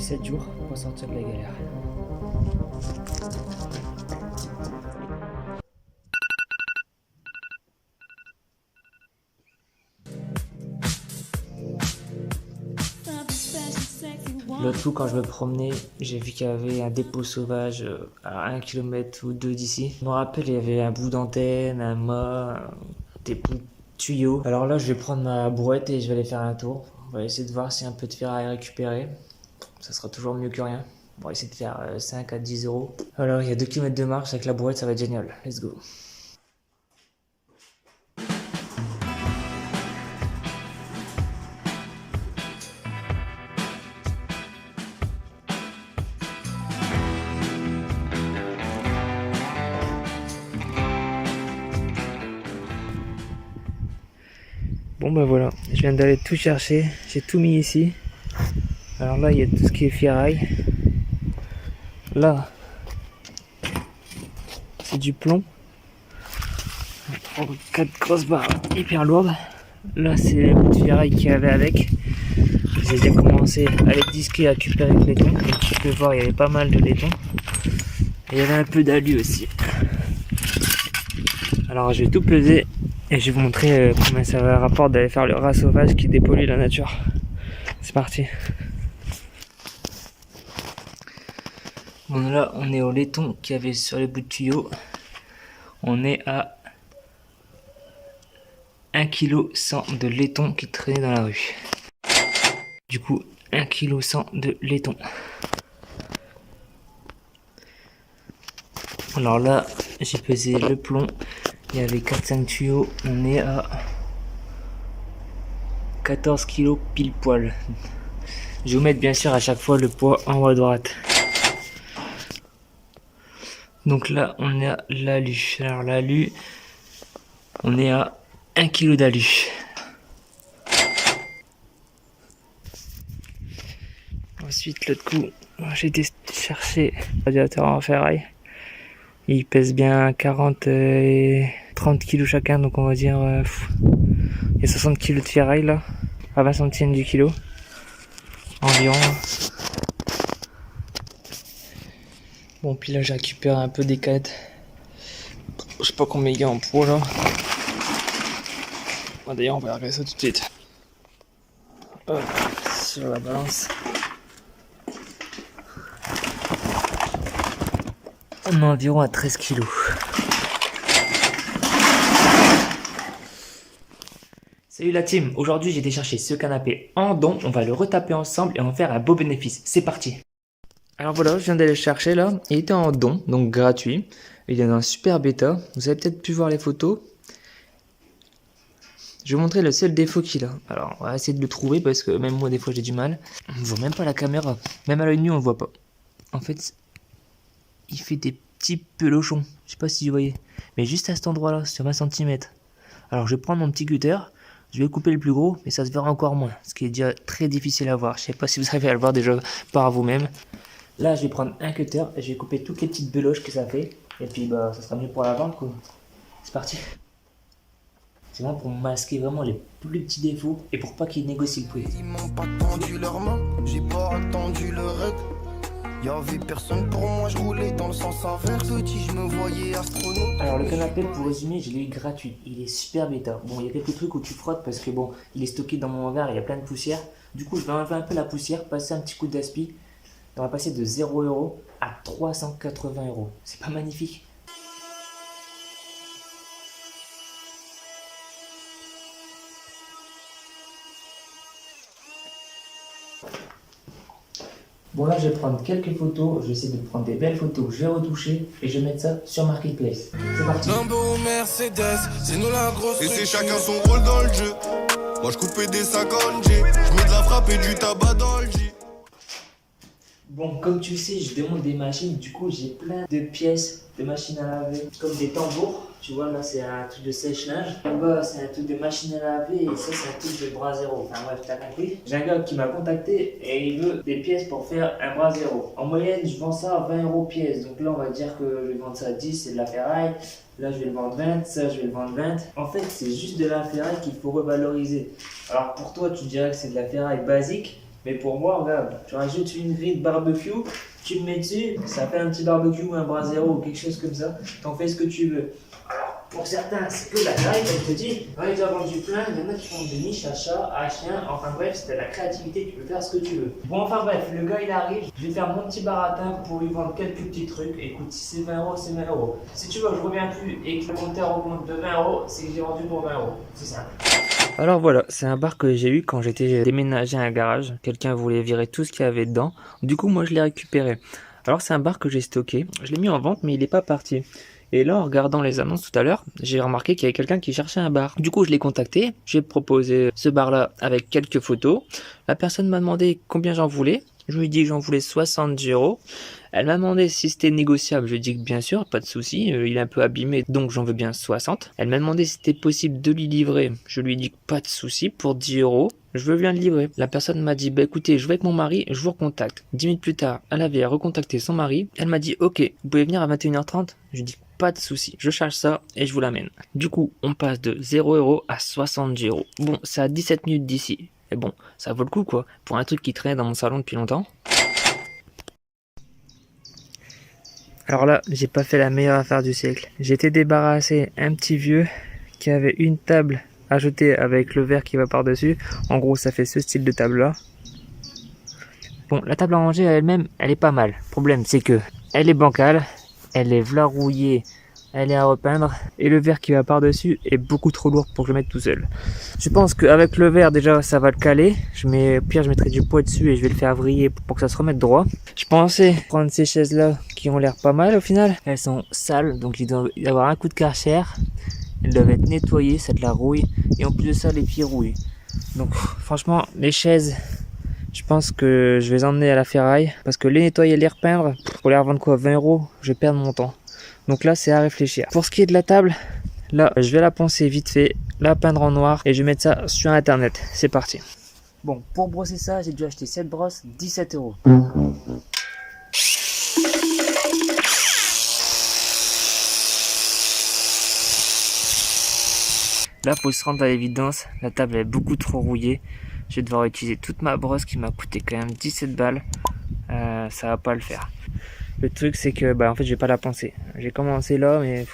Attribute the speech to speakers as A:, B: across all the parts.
A: 7 jours pour sortir de la galère. L'autre coup, quand je me promenais, j'ai vu qu'il y avait un dépôt sauvage à 1 km ou 2 d'ici. Je me rappelle, il y avait un bout d'antenne, un mât, des bouts de tuyaux. Alors là, je vais prendre ma brouette et je vais aller faire un tour. On va essayer de voir si un peu de ferraille récupéré. Ça sera toujours mieux que rien. On va essayer de faire 5 à 10 euros. Alors, il y a 2 km de marche avec la brouette, ça va être génial. Let's go. Bon bah voilà, je viens d'aller tout chercher, j'ai tout mis ici. Alors là il y a tout ce qui est ferraille. Là c'est du plomb. 4 grosses barres hyper lourdes. Là c'est les bouts de ferraille qu'il y avait avec. J'ai déjà commencé à les disquer, à récupérer le laiton. Comme tu peux voir il y avait pas mal de laiton. Et il y avait un peu d'alu aussi. Alors je vais tout peser. Et je vais vous montrer combien ça va rapporter d'aller faire le rat sauvage qui dépollue la nature. C'est parti. Bon là on est au laiton qu'il y avait sur les bouts de tuyaux. On est à 1,1 kg de laiton qui traînait dans la rue. Du coup 1,1 kg de laiton. Alors là j'ai pesé le plomb. Il y avait 4-5 tuyaux, on est à 14 kg pile poil. Je vais vous mettre bien sûr à chaque fois le poids en haut à droite. Donc là on est à l'alu. Alors l'alu, on est à 1 kg d'alu. Ensuite l'autre coup, j'ai été chercher le radiateur en ferraille. Il pèse bien 40 et 30 kg chacun, donc on va dire il y a 60 kg de ferraille là, à 20 centimes du kilo environ. Bon puis là j'ai récupéré un peu des canettes. Je sais pas combien il y a en poids là. Bon, d'ailleurs on va regarder ça tout de suite. Hop, sur la balance. On est environ à 13 kg. Salut la team, aujourd'hui j'ai été chercher ce canapé en don, on va le retaper ensemble et on va faire un beau bénéfice, c'est parti. Alors voilà, je viens d'aller le chercher là, il était en don, donc gratuit, il est dans un super bêta, vous avez peut-être pu voir les photos. Je vais vous montrer le seul défaut qu'il a, alors on va essayer de le trouver parce que même moi des fois j'ai du mal. On ne voit même pas la caméra, même à l'œil nu on ne voit pas. En fait, il fait des petits pelochons, je sais pas si vous voyez, mais juste à cet endroit là, sur 20 cm. Alors je vais prendre mon petit cutter. Je vais couper le plus gros, mais ça se verra encore moins, ce qui est déjà très difficile à voir. Je sais pas si vous arrivez à le voir déjà par vous-même. Là, je vais prendre un cutter et je vais couper toutes les petites beloches que ça fait. Et puis, bah, ça sera mieux pour la vente, quoi. C'est parti. C'est vraiment pour masquer vraiment les plus petits défauts et pour pas qu'ils négocient le prix.
B: Ils m'ont pas tendu leurs mains, j'ai pas attendu le règle. Y'avait personne pour moi, je roulais dans le sens inverse. Petit, je me voyais astronaute.
A: Alors le canapé, pour résumer, je l'ai eu gratuit. Il est super bêta. Bon, il y a quelques trucs où tu frottes parce que bon, il est stocké dans mon hangar, il y a plein de poussière. Du coup, je vais enlever un peu la poussière, passer un petit coup d'aspi. On va passer de 0 € à 380 €. C'est pas magnifique? Bon là je vais prendre quelques photos, je vais essayer de prendre des belles photos, je vais retoucher et je vais mettre ça sur Marketplace. C'est parti.
B: Lambo, Mercedes, c'est nous la grosse. Et c'est chacun son rôle dans le jeu. Moi je coupais des 50 G, je mets de la frappe et du tabac dans le J.
A: Bon, comme tu sais, je démonte des machines, du coup j'ai plein de pièces de machines à laver, comme des tambours. Tu vois, là c'est un truc de sèche-linge. Là-bas c'est un truc de machine à laver et ça c'est un truc de bras zéro. Enfin bref, t'as compris. J'ai un gars qui m'a contacté et il veut des pièces pour faire un bras zéro. En moyenne, je vends ça à 20 € pièce. Donc là, on va dire que je vais vendre ça à 10, c'est de la ferraille. Là, je vais le vendre 20, ça je vais le vendre 20. En fait, c'est juste de la ferraille qu'il faut revaloriser. Alors pour toi, tu dirais que c'est de la ferraille basique. Mais pour moi, regarde, tu rajoutes une grille de barbecue, tu le mets dessus, ça fait un petit barbecue, un brasero ou quelque chose comme ça. T'en fais ce que tu veux. Pour certains, c'est que la taille, comme je te dis. Quand ils ont vendu plein, il y en a qui font des niches à chat, à chien. Enfin bref, c'est de la créativité, tu peux faire ce que tu veux. Bon, enfin bref, le gars il arrive. Je vais faire mon petit baratin pour lui vendre quelques petits trucs. Écoute, si c'est 20 euros, c'est 20 euros. Si tu veux, je reviens plus et que le compteur augmente de 20 euros, c'est que j'ai vendu pour 20 euros. C'est simple. Alors voilà, c'est un bar que j'ai eu quand j'étais déménagé à un garage. Quelqu'un voulait virer tout ce qu'il y avait dedans. Du coup, moi je l'ai récupéré. Alors c'est un bar que j'ai stocké. Je l'ai mis en vente, mais il n'est pas parti. Et là, en regardant les annonces tout à l'heure, j'ai remarqué qu'il y avait quelqu'un qui cherchait un bar. Du coup, je l'ai contacté, j'ai proposé ce bar-là avec quelques photos. La personne m'a demandé combien j'en voulais. Je lui ai dit que j'en voulais 70 euros. Elle m'a demandé si c'était négociable. Je lui ai dit que bien sûr, pas de souci. Il est un peu abîmé, donc j'en veux bien 60. Elle m'a demandé si c'était possible de lui livrer. Je lui ai dit que pas de souci, pour 10 euros. Je veux bien le livrer. La personne m'a dit, bah écoutez, je vais avec mon mari, je vous recontacte. 10 minutes plus tard, elle avait recontacté son mari. Elle m'a dit, ok, vous pouvez venir à 21h30. Je lui ai dit, pas de souci, je charge ça et je vous l'amène. Du coup, on passe de 0 euros à 70 euros. Bon, c'est à 17 minutes d'ici. Mais bon, ça vaut le coup quoi, pour un truc qui traînait dans mon salon depuis longtemps. Alors là, j'ai pas fait la meilleure affaire du siècle. J'ai été débarrassé un petit vieux qui avait une table ajoutée avec le verre qui va par-dessus. En gros, ça fait ce style de table là. Bon, la table à ranger elle-même, elle est pas mal. Le problème, c'est que elle est bancale, elle est rouillée, elle est à repeindre. Et le verre qui va par-dessus est beaucoup trop lourd pour que je le mette tout seul. Je pense qu'avec le verre, déjà, ça va le caler. Au pire, je mettrai du poids dessus et je vais le faire vriller pour que ça se remette droit. Je pensais prendre ces chaises-là qui ont l'air pas mal au final. Elles sont sales, donc il doit y avoir un coup de Karcher. Elles doivent être nettoyées, ça de la rouille. Et en plus de ça, les pieds rouillés. Donc franchement, les chaises, je pense que je vais les emmener à la ferraille. Parce que les nettoyer et les repeindre, pour les revendre quoi, 20 euros, je vais perdre mon temps. Donc là, c'est à réfléchir. Pour ce qui est de la table, là, je vais la poncer vite fait, la peindre en noir et je vais mettre ça sur internet. C'est parti. Bon, pour brosser ça, j'ai dû acheter cette brosse, 17 euros. Là, faut se rendre à l'évidence, la table est beaucoup trop rouillée. Je vais devoir utiliser toute ma brosse qui m'a coûté quand même 17 balles. Ça va pas le faire. Le truc, c'est que en fait, je vais pas la poncer. J'ai commencé là, mais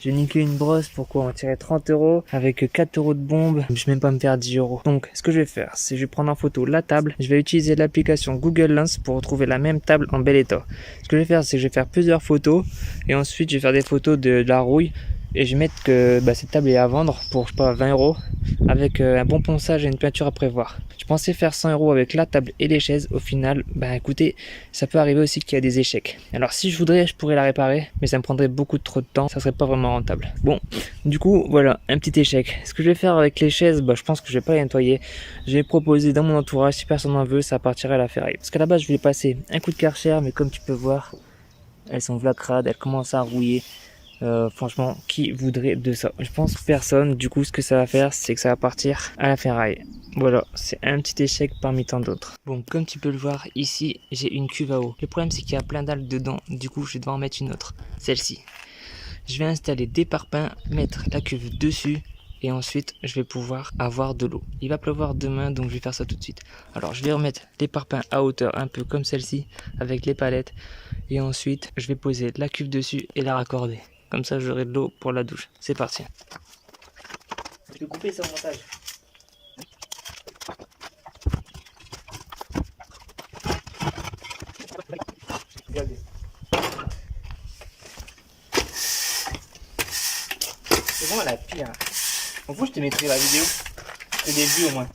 A: j'ai niqué une brosse pour quoi en tirer 30 euros avec 4 euros de bombe. Je vais même pas me faire 10 euros. Donc, ce que je vais faire, c'est que je vais prendre en photo la table. Je vais utiliser l'application Google Lens pour retrouver la même table en bel état. Ce que je vais faire, c'est que je vais faire plusieurs photos et ensuite, je vais faire des photos de la rouille. Et je vais mettre que cette table est à vendre pour, je sais pas, 20 euros avec un bon ponçage et une peinture à prévoir. Je pensais faire 100 euros avec la table et les chaises. Au final, écoutez, ça peut arriver aussi qu'il y a des échecs. Alors si je voudrais, je pourrais la réparer, mais ça me prendrait beaucoup trop de temps. Ça serait pas vraiment rentable. Bon, du coup, voilà, un petit échec. Ce que je vais faire avec les chaises, je pense que je vais pas les nettoyer. Je vais proposer dans mon entourage, si personne n'en veut, ça partirait à la ferraille. Parce qu'à la base, je voulais passer un coup de Karcher, mais comme tu peux voir, elles sont vlacrades, elles commencent à rouiller. Franchement, qui voudrait de ça? Je pense personne. Du coup, ce que ça va faire, c'est que ça va partir à la ferraille. Voilà, c'est un petit échec parmi tant d'autres. Bon, comme tu peux le voir, ici, j'ai une cuve à eau. Le problème, c'est qu'il y a plein d'algues dedans. Du coup, je vais devoir en mettre une autre. Celle-ci. Je vais installer des parpaings, mettre la cuve dessus. Et ensuite, je vais pouvoir avoir de l'eau. Il va pleuvoir demain, donc je vais faire ça tout de suite. Alors, je vais remettre les parpaings à hauteur, un peu comme celle-ci, avec les palettes. Et ensuite, je vais poser la cuve dessus et la raccorder. Comme ça, j'aurai de l'eau pour la douche. C'est parti. Je vais couper ça au montage. Regardez. C'est vraiment la pire. En fait, je te mettrai la vidéo. C'est des vues au moins.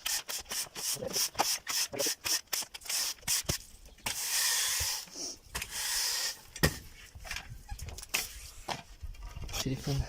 A: Téléphone.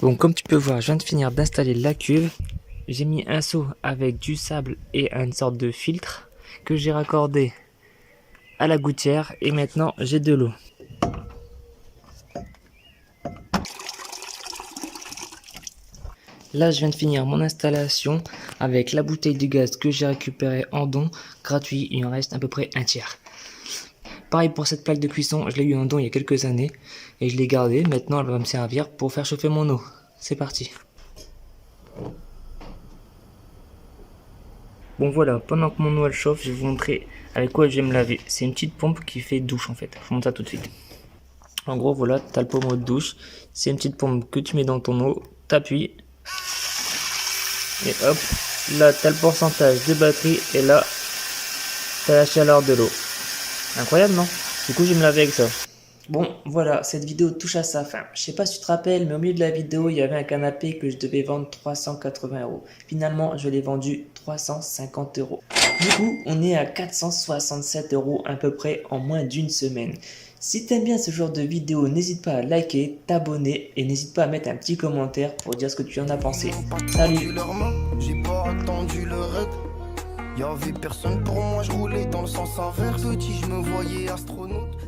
A: Bon, comme tu peux voir, je viens de finir d'installer la cuve. J'ai mis un seau avec du sable et une sorte de filtre que j'ai raccordé à la gouttière et maintenant j'ai de l'eau. Là, je viens de finir mon installation avec la bouteille de gaz que j'ai récupérée en don gratuit. Il en reste à peu près un tiers. Pareil pour cette plaque de cuisson, je l'ai eu en don il y a quelques années et je l'ai gardée. Maintenant, elle va me servir pour faire chauffer mon eau. C'est parti. Bon voilà, pendant que mon eau elle chauffe, je vais vous montrer avec quoi je vais me laver. C'est une petite pompe qui fait douche en fait. Je vous montre ça tout de suite. En gros, voilà, tu as le pommeau de douche. C'est une petite pompe que tu mets dans ton eau, t'appuies. Et hop, là tu as le pourcentage de batterie et là tu as la chaleur de l'eau. Incroyable, non? Du coup, je vais me laver avec ça. Bon, voilà, cette vidéo touche à sa fin. Je sais pas si tu te rappelles, mais au milieu de la vidéo, il y avait un canapé que je devais vendre 380 €. Finalement, je l'ai vendu 350 €. Du coup, on est à 467 € à peu près en moins d'une semaine. Si t'aimes bien ce genre de vidéo, n'hésite pas à liker, t'abonner et n'hésite pas à mettre un petit commentaire pour dire ce que tu en as pensé. Salut!
B: J'ai pas attendu le raid. Y'avait personne pour moi, je roulais dans le sens inverse. Petit, je me voyais astronaute.